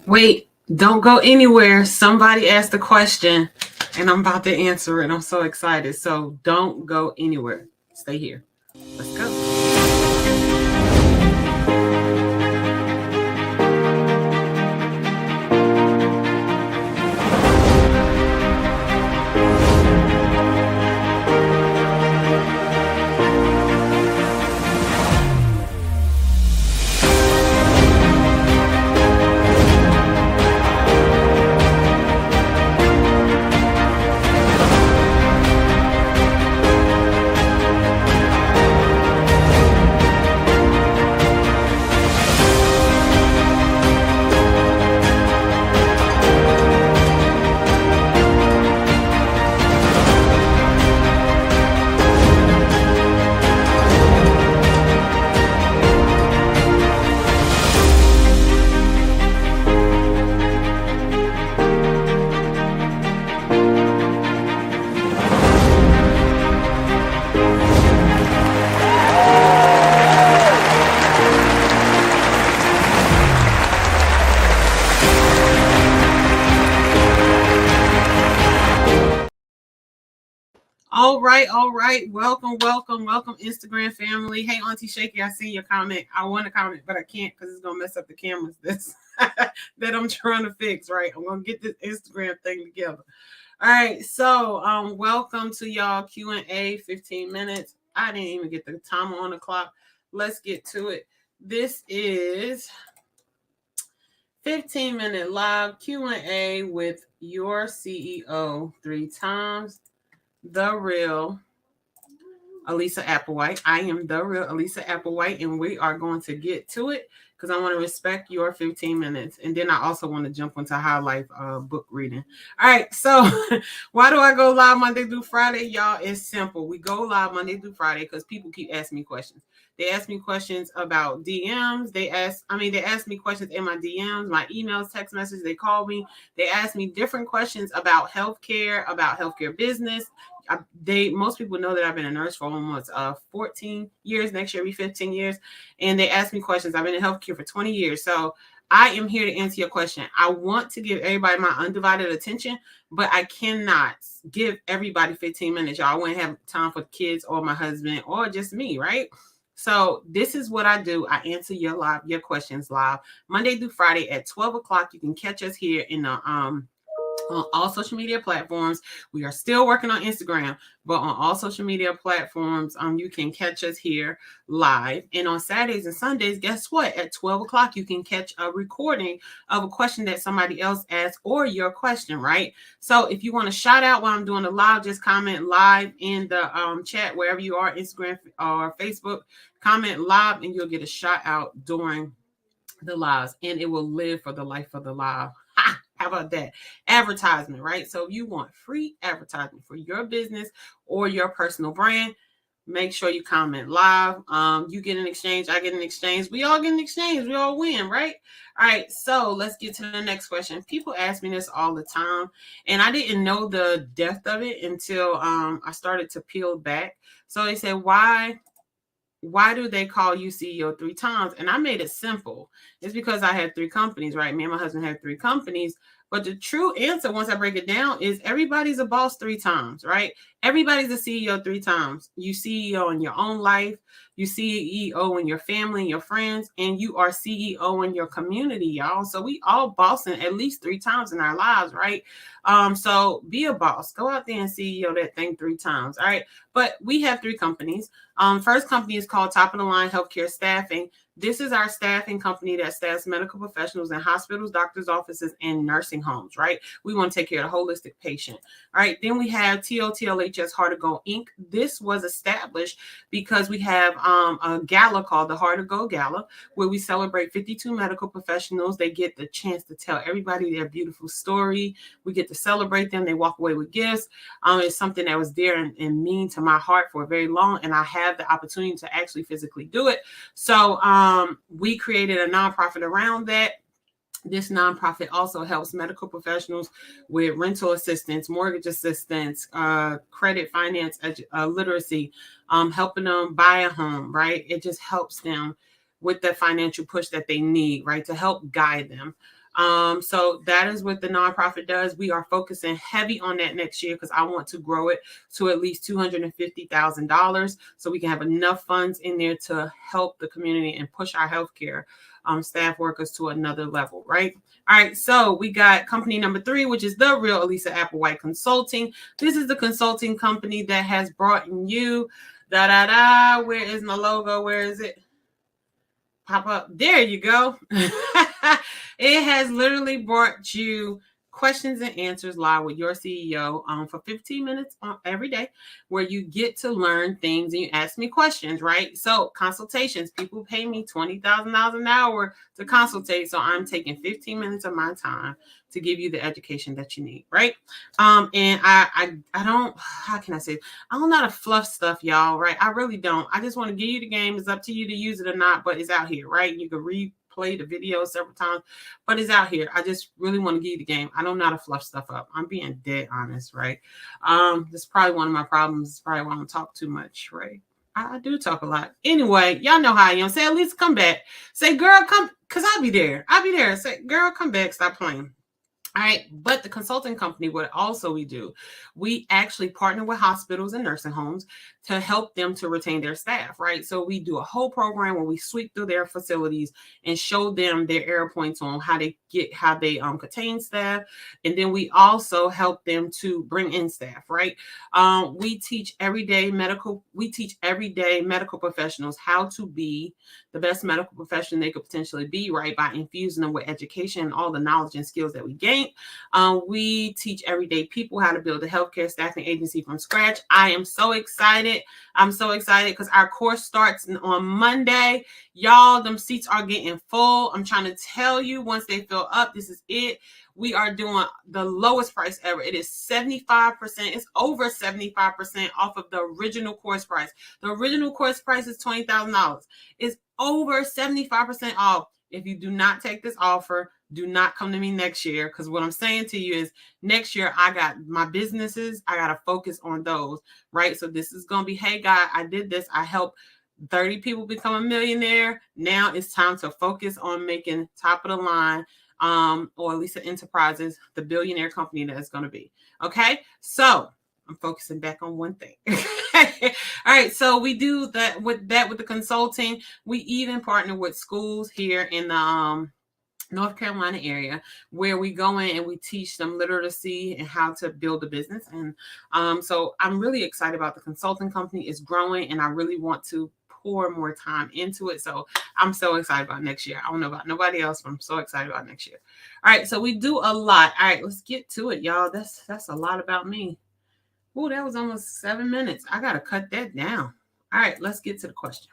Wait, don't go anywhere. Somebody asked a question and I'm about to answer it. I'm so excited. So don't go anywhere. Stay here. Let's go. All right. Welcome, Instagram family. Hey, Auntie Shaky, I see your comment. I want to comment, but I can't because it's gonna mess up the cameras. This that I'm trying to fix. Right, I'm gonna get this Instagram thing together. All right, so welcome to y'all Q&A. 15 minutes. I didn't even get the timer on the clock. Let's get to it. This is 15-minute live Q&A with your CEO 3 times. The real Elisa Applewhite. I am the real Elisa Applewhite, and we are going to get to it because I want to respect your 15 minutes. And then I also want to jump into High Life book reading. All right, so why do I go live Monday through Friday? Y'all, it's simple. We go live Monday through Friday because people keep asking me questions. They ask me questions about DMs. They ask me questions in my DMs, my emails, text messages. They call me. They ask me different questions about healthcare business. Most people know that I've been a nurse for almost 14 years. Next year will be 15 years. And they ask me questions. I've been in healthcare for 20 years. So I am here to answer your question. I want to give everybody my undivided attention, but I cannot give everybody 15 minutes. Y'all, I wouldn't have time for kids or my husband or just me, right? So this is what I do. I answer your questions live Monday through Friday at 12 o'clock. You can catch us here in the on all social media platforms. We are still working on Instagram, but on all social media platforms, you can catch us here live. And on Saturdays and Sundays, guess what? At 12 o'clock, you can catch a recording of a question that somebody else asked or your question, right? So if you want to shout out while I'm doing the live, just comment live in the chat, wherever you are, Instagram or Facebook, comment live and you'll get a shout out during the lives, and it will live for the life of the live. How about that? Advertisement, right? So if you want free advertisement for your business or your personal brand, make sure you comment live. You get an exchange, I get an exchange. We all get an exchange. We all win, right? All right, so let's get to the next question. People ask me this all the time, and I didn't know the depth of it until I started to peel back. So they said, why do they call you CEO 3 times? And I made it simple. It's because I had 3 companies, right? Me and my husband had 3 companies. But the true answer, once I break it down, is everybody's a boss 3 times, right? Everybody's a CEO 3 times. You CEO in your own life, you CEO in your family and your friends, and you are CEO in your community, y'all. So we all bossing at least 3 times in our lives, right? So be a boss. Go out there and CEO that thing 3 times, all right? But we have 3 companies. First company is called Top of the Line Healthcare Staffing. This is our staffing company that staffs medical professionals in hospitals, doctors' offices, and nursing homes, right? We want to take care of the holistic patient. All right. Then we have TOTLH HHS Heart of Gold Inc. This was established because we have a gala called the Heart of Gold Gala, where we celebrate 52 medical professionals. They get the chance to tell everybody their beautiful story. We get to celebrate them. They walk away with gifts. It's something that was dear and mean to my heart for very long, and I have the opportunity to actually physically do it. So we created a nonprofit around that. This nonprofit also helps medical professionals with rental assistance, mortgage assistance, credit, finance, literacy, helping them buy a home, right? It just helps them with the financial push that they need, right, to help guide them. So that is what the nonprofit does. We are focusing heavy on that next year because I want to grow it to at least $250,000 so we can have enough funds in there to help the community and push our healthcare staff workers to another level, right? All right, so we got company number 3, which is The Real Elisa Applewhite Consulting. This is the consulting company that has brought in you, where is my logo? Where is it? Pop up. There you go. It has literally brought you questions and answers live with your CEO for 15 minutes every day, where you get to learn things and you ask me questions, right? So consultations, people pay me $20,000 an hour to consultate. So I'm taking 15 minutes of my time to give you the education that you need, right? And I don't, how can I say it? I don't know how to fluff stuff, y'all, right? I really don't. I just want to give you the game. It's up to you to use it or not, but it's out here, right? You can replay the video several times, but it's out here. I just really want to give you the game. I don't know how to fluff stuff up. I'm being dead honest, right? This is probably one of my problems. It's probably why I don't talk too much, right? I do talk a lot. Anyway, y'all know how I am. Say, at least come back. Say, girl, come, because I'll be there. I'll be there. Say, girl, come back. Stop playing. All right. But the consulting company, what also we do, we actually partner with hospitals and nursing homes to help them to retain their staff, right? So we do a whole program where we sweep through their facilities and show them their error points on how they contain staff. And then we also help them to bring in staff, right? We teach everyday medical professionals how to be the best medical profession they could potentially be, right? By infusing them with education and all the knowledge and skills that we gain. We teach everyday people how to build a healthcare staffing agency from scratch. I am so excited. I'm so excited because our course starts on Monday. Y'all, them seats are getting full. I'm trying to tell you, once they fill up, this is it. We are doing the lowest price ever. It is 75%. It's over 75% off of the original course price. The original course price is $20,000. It's over 75% off. If you do not take this offer, do not come to me next year, because what I'm saying to you is next year I got my businesses. I got to focus on those, right? So this is going to be, hey, God, I did this. I helped 30 people become a millionaire. Now it's time to focus on making top of the line, or at least Enterprises, the billionaire company that it's going to be. Okay. So I'm focusing back on one thing. All right. So we do that with the consulting. We even partner with schools here in the North Carolina area, where we go in and we teach them literacy and how to build a business. And so I'm really excited about the consulting company. It's growing, and I really want to pour more time into it. So I'm so excited about next year. I don't know about nobody else, but I'm so excited about next year. All right. So we do a lot. All right, let's get to it, y'all. That's a lot about me. Oh, that was almost 7 minutes. I got to cut that down. All right, let's get to the question.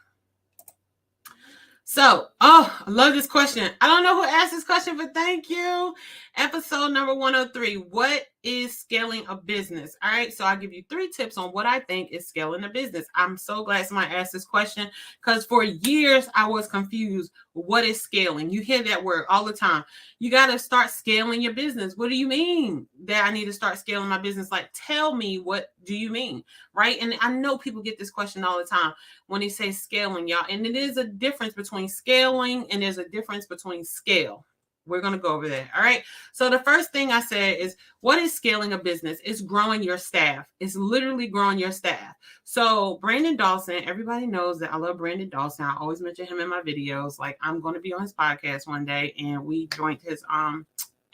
So, I love this question. I don't know who asked this question, but thank you. Episode number 103. What is scaling a business? All right. So I'll give you 3 tips on what I think is scaling a business. I'm so glad somebody asked this question, because for years I was confused. What is scaling? You hear that word all the time. You got to start scaling your business. What do you mean that I need to start scaling my business? Like, tell me, what do you mean? Right. And I know people get this question all the time when they say scaling, y'all. And it is a difference between scaling and there's a difference between scale. We're going to go over that. All right. So the first thing I said is, what is scaling a business? It's growing your staff. It's literally growing your staff. So Brandon Dawson, everybody knows that I love Brandon Dawson. I always mention him in my videos. Like, I'm going to be on his podcast one day, and we joined his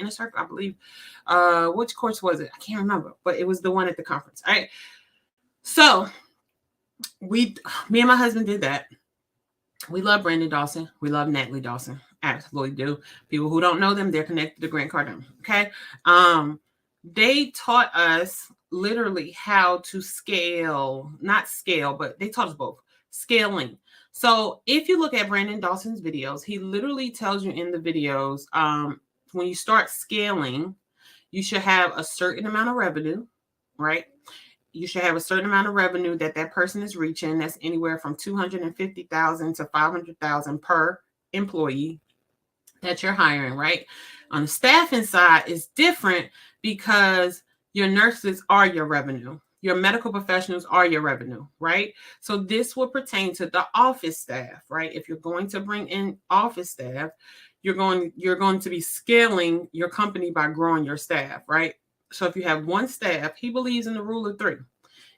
Inner Circle, I believe. Which course was it? I can't remember, but it was the one at the conference. All right. So me and my husband did that. We love Brandon Dawson. We love Natalie Dawson. Absolutely do. People who don't know them, they're connected to Grant Cardone. Okay. They taught us literally how to scale, not scale, but they taught us both scaling. So if you look at Brandon Dawson's videos, he literally tells you in the videos, when you start scaling, you should have a certain amount of revenue, right? You should have a certain amount of revenue that person is reaching. That's anywhere from $250,000 to $500,000 per employee that you're hiring, right? On the staffing side, it's different because your nurses are your revenue. Your medical professionals are your revenue, right? So this will pertain to the office staff, right? If you're going to bring in office staff, you're going to be scaling your company by growing your staff, right? So if you have one staff, he believes in the rule of 3.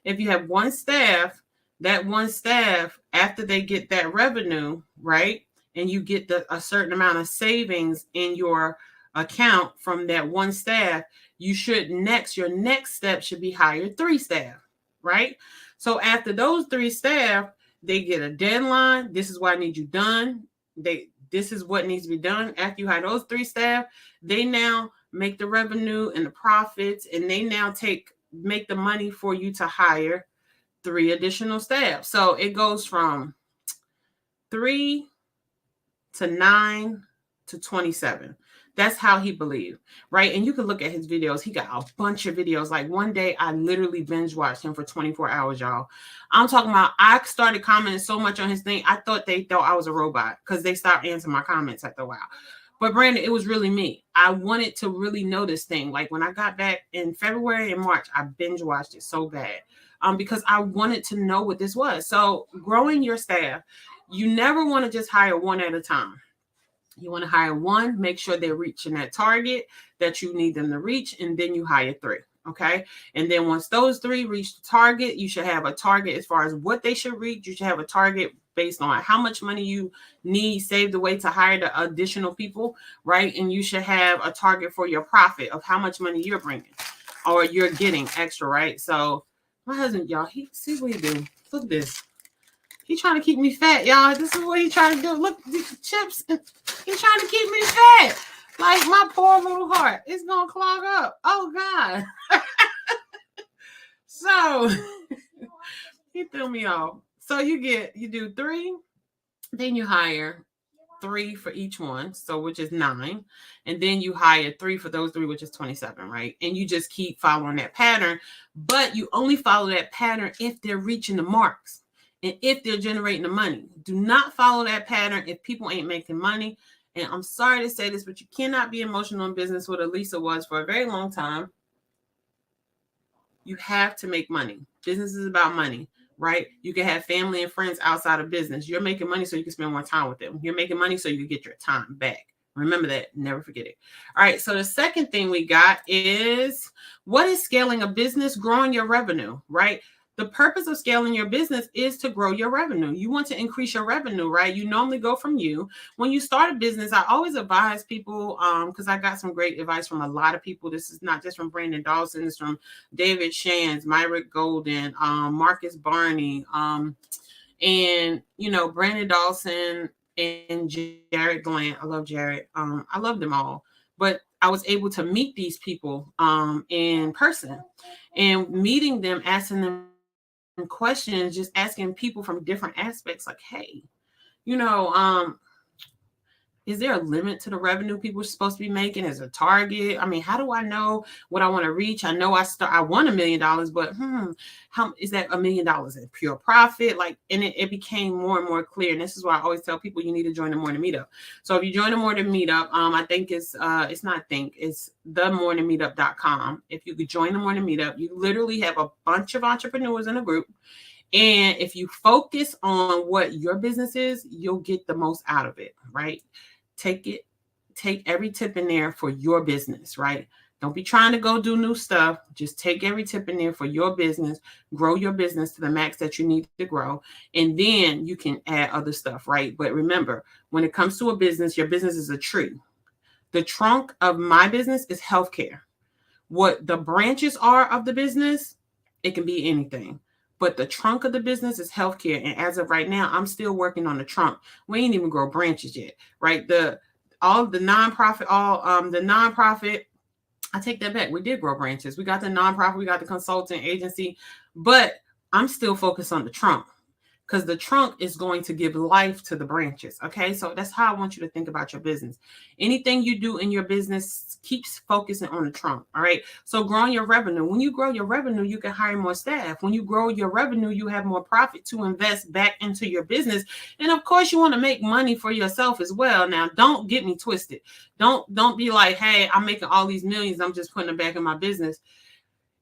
If you have one staff, that one staff, after they get that revenue, right, and you get a certain amount of savings in your account from that one staff, your next step should be hire 3 staff, right? So after those 3 staff, they get a deadline. This is what I need you done. This is what needs to be done. After you hire those 3 staff, they now make the revenue and the profits, and they now make the money for you to hire 3 additional staff. So it goes from 3 to 9 to 27. That's how he believed, right? And you can look at his videos. He got a bunch of videos. Like one day I literally binge watched him for 24 hours, y'all. I'm talking about, I started commenting so much on his thing. I thought they thought I was a robot because they stopped answering my comments after a while. But Brandon, it was really me. I wanted to really know this thing. Like when I got back in February and March, I binge watched it so bad because I wanted to know what this was. So growing your staff, you never want to just hire one at a time. You want to hire 1, make sure they're reaching that target that you need them to reach, and then you hire 3. Okay. And then once those 3 reach the target, you should have a target as far as what they should reach. You should have a target based on how much money you need saved away to hire the additional people, right? And you should have a target for your profit of how much money you're bringing or you're getting extra, right? So my husband, y'all, see what he do. Look at this. He's trying to keep me fat, y'all. This is what he's trying to do. Look, these chips. He's trying to keep me fat. Like my poor little heart. It's going to clog up. Oh, God. So he threw me off. So you do 3, then you hire 3 for each one, so which is 9, and then you hire 3 for those 3, which is 27, right? And you just keep following that pattern, but you only follow that pattern if they're reaching the marks and if they're generating the money. Do not follow that pattern if people ain't making money. And I'm sorry to say this, but you cannot be emotional in business, what Elisa was for a very long time. You have to make money. Business is about money, right? You can have family and friends outside of business. You're making money so you can spend more time with them. You're making money so you get your time back. Remember that. Never forget it. All right. So the second thing we got is, what is scaling a business? Growing your revenue, right? The purpose of scaling your business is to grow your revenue. You want to increase your revenue, right? You normally go from you. When you start a business, I always advise people, because I got some great advice from a lot of people. This is not just from Brandon Dawson. It's from David Shands, Myron Golden, Marcus Barney, and, Brandon Dawson and Jared Glant. I love Jared. I love them all. But I was able to meet these people in person, and meeting them, asking them questions, just asking people from different aspects, like, hey, is there a limit to the revenue people are supposed to be making as a target? I mean, how do I know what I want to reach? I know I want $1 million, but how is that $1 million in pure profit? Like, and it became more and more clear. And this is why I always tell people you need to join the Morning Meetup. So if you join the Morning Meetup, I think it's themorningmeetup.com. If you could join the Morning Meetup, you literally have a bunch of entrepreneurs in a group. And if you focus on what your business is, you'll get the most out of it, right? Take every tip in there for your business, right? Don't be trying to go do new stuff. Just take every tip in there for your business, grow your business to the max that you need to grow. And then you can add other stuff, right? But remember, when it comes to a business, your business is a tree. The trunk of my business is healthcare. What the branches are of the business, it can be anything. But the trunk of the business is healthcare. And as of right now, I'm still working on the trunk. We ain't even grow branches yet, right? The nonprofit I take that back. We did grow branches. We got the nonprofit, we got the consulting agency, but I'm still focused on the trunk, because the trunk is going to give life to the branches. Okay. So that's how I want you to think about your business. Anything you do in your business keeps focusing on the trunk. All right. So growing your revenue. When you grow your revenue, you can hire more staff. When you grow your revenue, you have more profit to invest back into your business. And of course, you want to make money for yourself as well. Now, don't get me twisted. Don't be like, hey, I'm making all these millions, I'm just putting them back in my business.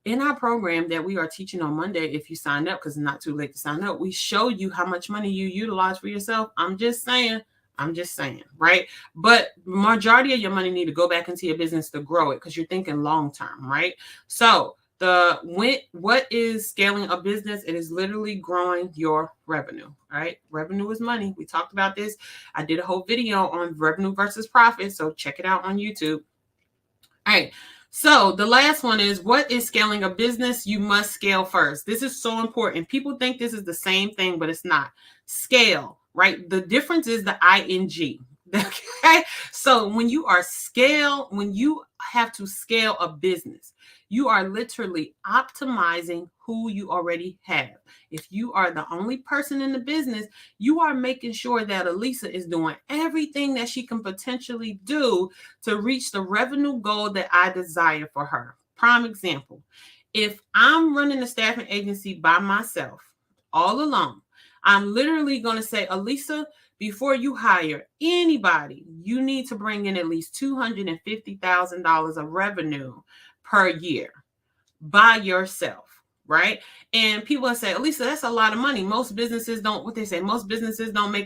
In our program that we are teaching on Monday, if you sign up, because it's not too late to sign up, we show you how much money you utilize for yourself. I'm just saying, right? But majority of your money need to go back into your business to grow it, because you're thinking long term, right? So what is scaling a business? It is literally growing your revenue. All right. Revenue is money. We talked about this. I did a whole video on revenue versus profit. So check it out on YouTube. All right. So the last one is, what is scaling a business? You must scale first. This is so important. People think this is the same thing, but it's not. Scale, right? The difference is the ing. Okay. So when you have to scale a business, you are literally optimizing who you already have. If you are the only person in the business, you are making sure that Elisa is doing everything that she can potentially do to reach the revenue goal that I desire for her. Prime example, if I'm running a staffing agency by myself, all alone, I'm literally going to say, Elisa, before you hire anybody, you need to bring in at least $250,000 of revenue per year by yourself, right? And people will say, Elisa, that's a lot of money. Most businesses don't make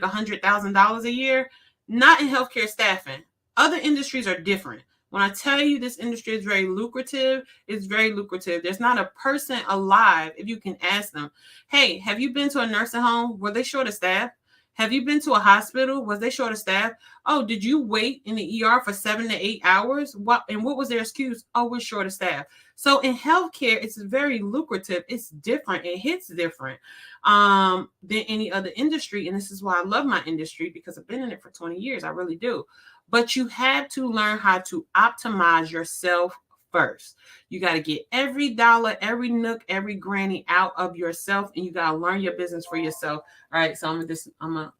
$100,000 a year. Not in healthcare staffing. Other industries are different. When I tell you this industry is very lucrative, it's very lucrative. There's not a person alive, if you can ask them, hey, have you been to a nursing home? Were they short of staff? Have you been to a hospital? Was they short of staff? Oh, did you wait in the ER for 7 to 8 hours? What was their excuse? Oh, we're short of staff. So in healthcare, it's very lucrative. It's different. It hits different than any other industry. And this is why I love my industry, because I've been in it for 20 years. I really do. But you have to learn how to optimize yourself first. You got to get every dollar, every nook, every granny out of yourself, and you got to learn your business for yourself. All right. So I'm going to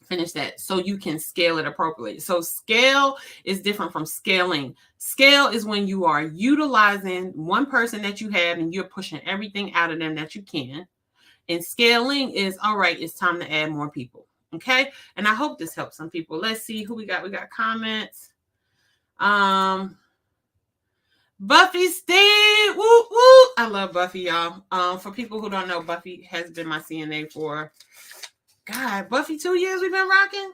finish that so you can scale it appropriately. So scale is different from scaling. Scale is when you are utilizing one person that you have and you're pushing everything out of them that you can. And scaling is, all right, it's time to add more people. Okay. And I hope this helps some people. Let's see who we got. We got comments. Buffy Steve, woo woo! I love Buffy, y'all. For people who don't know, Buffy has been my CNA for, God, Buffy 2 years we've been rocking.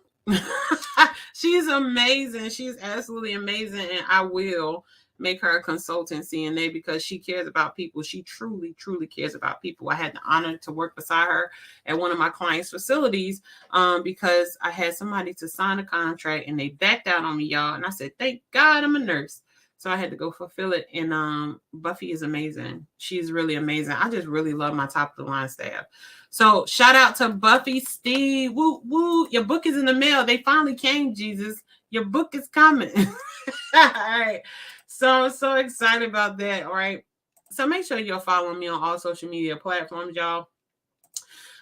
She's amazing. She's absolutely amazing, and I will make her a consultant CNA because she cares about people. She truly, truly cares about people. I had the honor to work beside her at one of my clients' facilities because I had somebody to sign a contract and they backed out on me, y'all. And I said, thank God I'm a nurse. So I had to go fulfill it. And Buffy is amazing. She's really amazing. I just really love my top of the line staff. So shout out to Buffy Steve. Woo, woo. Your book is in the mail. They finally came, Jesus. Your book is coming. All right. So I'm so excited about that. All right. So make sure you're following me on all social media platforms, y'all.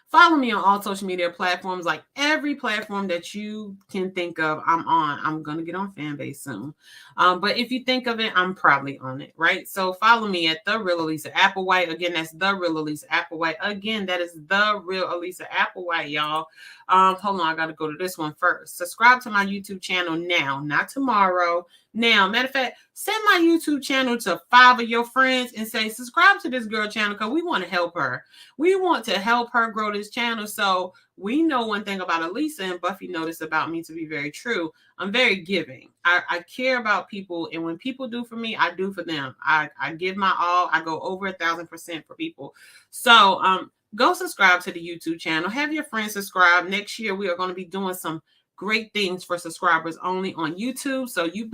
Follow me on all social media platforms, like every platform that you can think of, I'm on. I'm going to get on Fanbase soon. But if you think of it, I'm probably on it, right? So follow me at The Real Elisa Applewhite. Again, that's The Real Elisa Applewhite. Again, that is The Real Elisa Applewhite, y'all. Hold on, I got to go to this one first. Subscribe to my YouTube channel now, not tomorrow. Now, matter of fact, send my YouTube channel to 5 of your friends and say, subscribe to this girl channel because we want to help her. We want to help her grow this channel. So we know one thing about Elisa, and Buffy noticed about me to be very true. I'm very giving. I care about people. And when people do for me, I do for them. I give my all. I go over 1,000% for people. So go subscribe to the YouTube channel. Have your friends subscribe. Next year, we are going to be doing some great things for subscribers only on YouTube. So you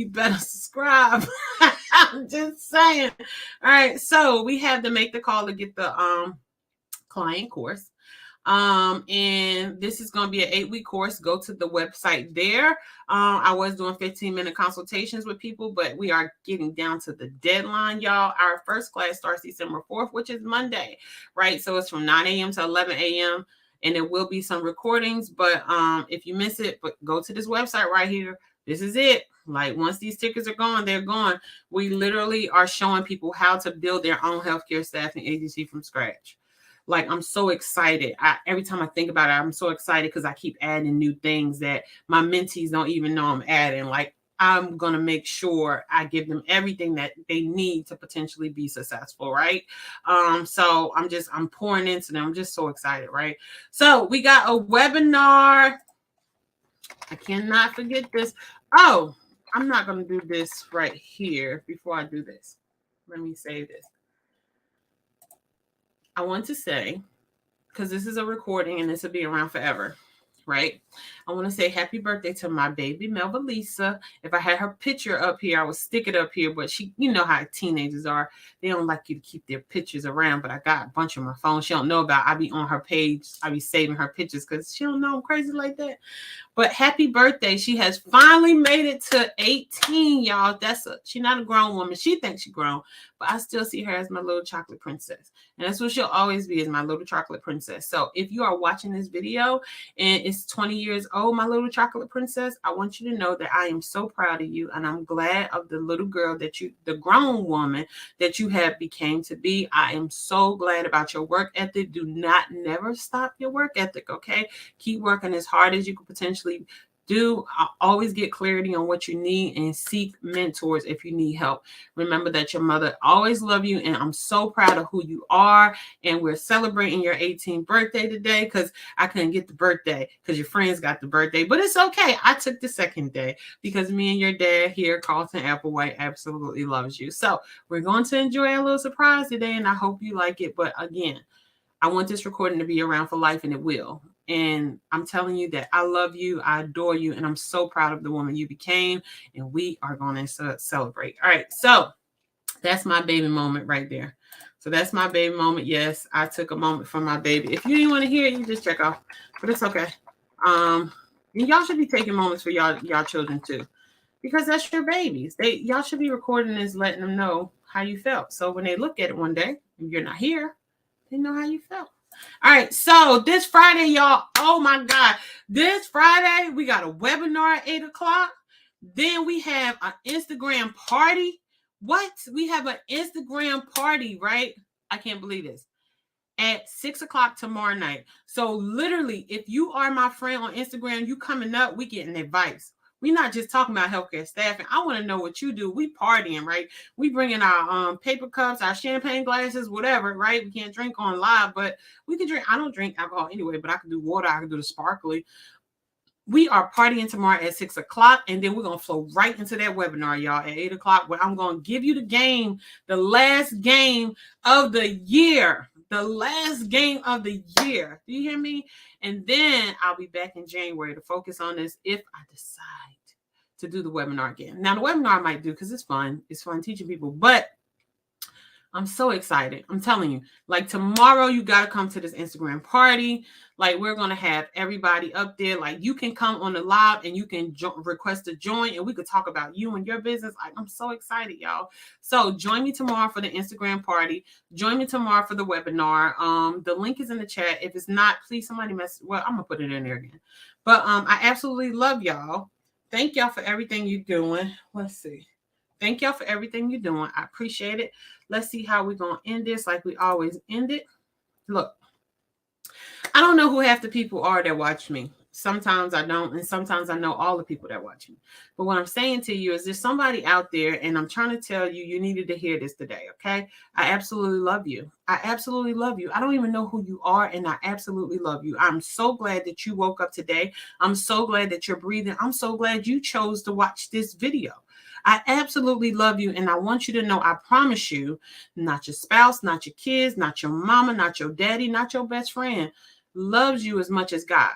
better subscribe. I'm just saying. All right. So we have to make the call to get the client course. And this is going to be an 8-week course. Go to the website there. I was doing 15-minute consultations with people, but we are getting down to the deadline, y'all. Our first class starts December 4th, which is Monday, right? So it's from 9 a.m. to 11 a.m. and there will be some recordings, but if you miss it, but go to this website right here. This is it. Like, once these tickets are gone, they're gone. We literally are showing people how to build their own healthcare staffing agency from scratch. Like, I'm so excited. Every time I think about it, I'm so excited because I keep adding new things that my mentees don't even know I'm adding. Like, I'm going to make sure I give them everything that they need to potentially be successful, right? So I'm pouring into them. I'm just so excited, right? So we got a webinar. I cannot forget this. Oh, I'm not going to do this right here before I do this. Let me save this. I want to say, because this is a recording and this will be around forever, right? I want to say happy birthday to my baby, Melva Lisa. If I had her picture up here, I would stick it up here, but she, you know how teenagers are. They don't like you to keep their pictures around, but I got a bunch on my phone. She don't know about. I be on her page. I be saving her pictures because she don't know I'm crazy like that. But happy birthday. She has finally made it to 18, y'all. She's not a grown woman. She thinks she's grown, but I still see her as my little chocolate princess. And that's what she'll always be, is my little chocolate princess. So if you are watching this video and it's 20 years old, my little chocolate princess, I want you to know that I am so proud of you. And I'm glad of the little girl the grown woman that you have became to be. I am so glad about your work ethic. Do not never stop your work ethic, okay? Keep working as hard as you could potentially do. Always get clarity on what you need and seek mentors if you need help. Remember that your mother always loved you, and I'm so proud of who you are. And we're celebrating your 18th birthday today because I couldn't get the birthday because your friends got the birthday, but it's okay. I took the second day because me and your dad here, Carlton Applewhite, absolutely loves you. So we're going to enjoy a little surprise today, and I hope you like it. But again, I want this recording to be around for life, and it will. And I'm telling you that I love you, I adore you, and I'm so proud of the woman you became, and we are going to celebrate. All right, so that's my baby moment right there. So that's my baby moment. Yes, I took a moment for my baby. If you didn't want to hear it, you just check off, but it's okay. And y'all should be taking moments for y'all children too, because that's your babies. Y'all should be recording this, letting them know how you felt. So when they look at it one day, if you're not here, they know how you felt. All right, so this Friday, y'all, oh my God, this Friday, we got a webinar at 8 o'clock. Then we have an Instagram party. What? We have an Instagram party, right? I can't believe this. At 6 o'clock tomorrow night. So literally, if you are my friend on Instagram, you coming up, we getting advice. We're not just talking about healthcare staffing. I want to know what you do. We partying, right? We bringing our paper cups, our champagne glasses, whatever, right? We can't drink on live, but we can drink. I don't drink alcohol anyway, but I can do water. I can do the sparkly. We are partying tomorrow at 6 o'clock, and then we're going to flow right into that webinar, y'all, at 8 o'clock, where I'm going to give you the game, the last game of the year. The last game of the year. Do you hear me? And then I'll be back in January to focus on this if I decide to do the webinar again. Now, the webinar I might do because it's fun. It's fun teaching people, but I'm so excited. I'm telling you, like tomorrow, you got to come to this Instagram party. Like, we're going to have everybody up there. Like, you can come on the live and you can request to join, and we could talk about you and your business. Like, I'm so excited, y'all. So join me tomorrow for the Instagram party. Join me tomorrow for the webinar. The link is in the chat. If it's not, please somebody well, I'm going to put it in there again. But I absolutely love y'all. Thank y'all for everything you're doing. Let's see. Thank y'all for everything you're doing. I appreciate it. Let's see how we're going to end this like we always end it. Look, I don't know who half the people are that watch me. Sometimes I don't, and sometimes I know all the people that watch me. But what I'm saying to you is there's somebody out there, and I'm trying to tell you, you needed to hear this today, okay? I absolutely love you. I absolutely love you. I don't even know who you are, and I absolutely love you. I'm so glad that you woke up today. I'm so glad that you're breathing. I'm so glad you chose to watch this video. I absolutely love you, and I want you to know, I promise you, not your spouse, not your kids, not your mama, not your daddy, not your best friend, loves you as much as God.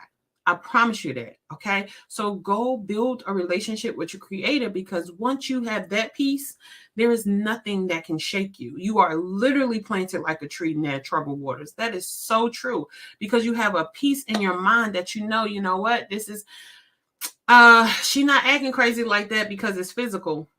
I promise you that. Okay. So go build a relationship with your creator, because once you have that peace, there is nothing that can shake you. You are literally planted like a tree near troubled waters. That is so true, because you have a peace in your mind that you know what, this is she not acting crazy like that because it's physical.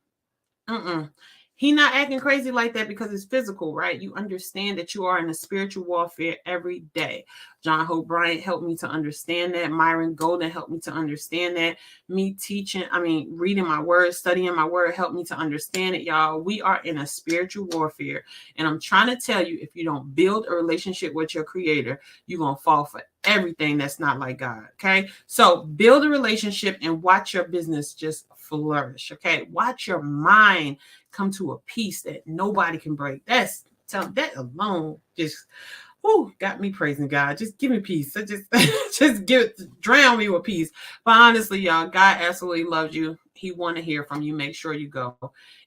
Mm-mm. He not acting crazy like that because it's physical, right? You understand that you are in a spiritual warfare every day. John Hope Bryant helped me to understand that. Myron Golden helped me to understand that. Me reading my word, studying my word helped me to understand it, y'all. We are in a spiritual warfare. And I'm trying to tell you, if you don't build a relationship with your creator, you're going to fall for everything that's not like God. Okay. So build a relationship and watch your business just flourish. Okay. Watch your mind come to a peace that nobody can break. That alone just got me praising God. Just give me peace. So just drown me with peace. But honestly, y'all, God absolutely loves you. He want to hear from you. Make sure you go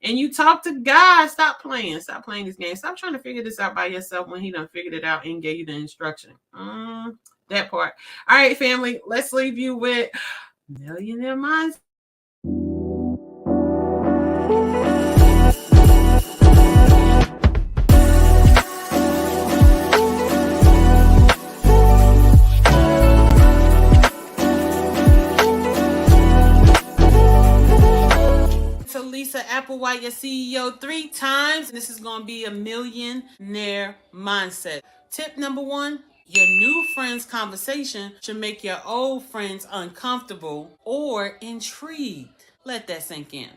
and you talk to God. Stop playing this game. Stop trying to figure this out by yourself when he done figured it out and gave you the instruction. That part. All right, family, let's leave you with Millionaire Mindset. Lisa Applewhite, your CEO 3 times. And this is going to be a millionaire mindset. Tip number 1, your new friends' conversation should make your old friends uncomfortable or intrigued. Let that sink in.